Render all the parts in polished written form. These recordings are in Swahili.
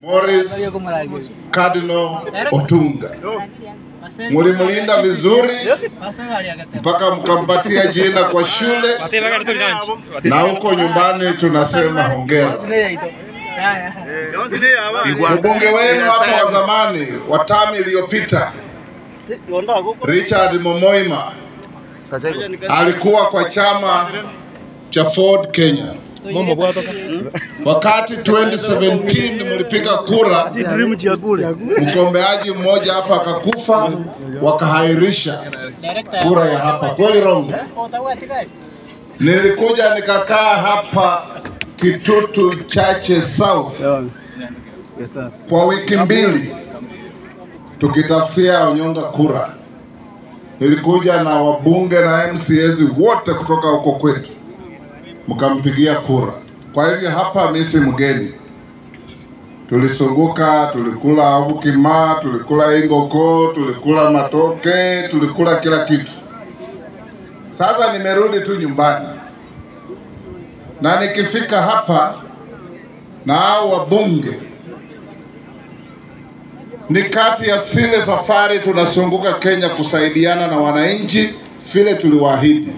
Morris Cardinal Otunga. Mulimulinda vizuri mpaka mkampatia jina kwa shule, na huko nyumbani tunasema hongera. Mbunge wenu hapo wa zamani wa term iliyopita Richard Momoima alikuwa kwa chama cha Ford Kenya. Wakati 2017 mlipiga kura, mgombeaji mmoja hapa akakufa, wakahairisha kura ya hapa. Kweli rongo? Nilikuja nikakaa hapa Kitutu Chache South kwa wiki mbili tukitafia Onyonga kura. Nilikuja na wabunge na MCAs wote kutoka huko kwetu, mkampigia kura. Kwa hivyo hapa mimi si mgeni. Tulisunguka, tulikula Abukima, tulikula Ingoko, tulikula Matoke, tulikula kila kitu. Sasa nimerudi tu nyumbani, na nikifika hapa na hao wabunge, ni kati ya zile safari tunasunguka Kenya kusaidiana na wananchi vile tuliwaahidi,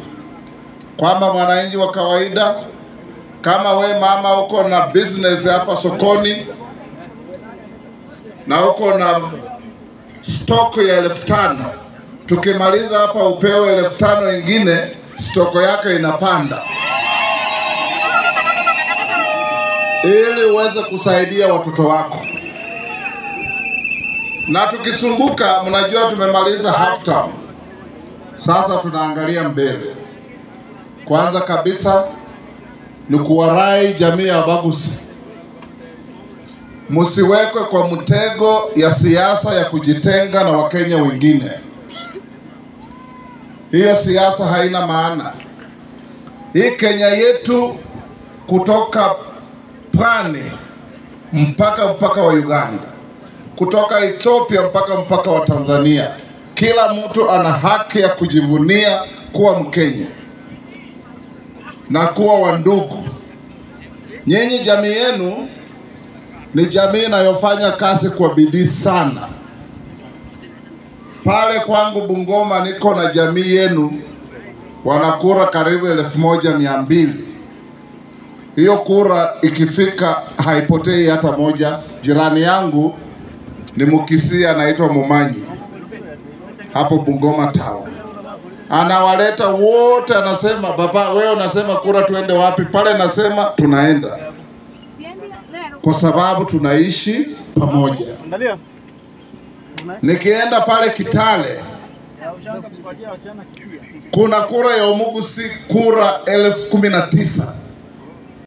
kwamba mwananchi wa kawaida, kama we mama uko na business hapa sokoni na uko na stock ya 5,000, tukimaliza hapa upewe 5,000 ingine, stoko yake inapanda ili uweze kusaidia watoto wako. Na tukisunguka, mnajua tumemaliza half term, sasa tunaangalia mbele. Kwanza kabisa ni kuwarai jamii ya Wabaguzi, musiwekwe kwa mtego ya siasa ya kujitenga na Wakenya wengine. Hiyo siasa haina maana. Hii Kenya yetu kutoka pwani mpaka wa Uganda, kutoka Ethiopia mpaka wa Tanzania, kila mtu ana haki ya kujivunia kuwa Mkenya na kuwa wandugu. Nyinyi jamii yenu ni jamii inayofanya kazi kwa bidii sana. Pale kwangu Bungoma niko na jamii yenu wanakura karibu 1,200. Hiyo kura ikifika haipotei hata moja. Jirani yangu ni Mukisia anaitwa Mumanyi hapo Bungoma town. Anawaleta wote, anasema baba wewe unasema kura tuende wapi? Pale nasema tunaenda kwa sababu tunaishi pamoja. Nikienda pale Kitale kuna kura ya Omugusi, kura 19,000.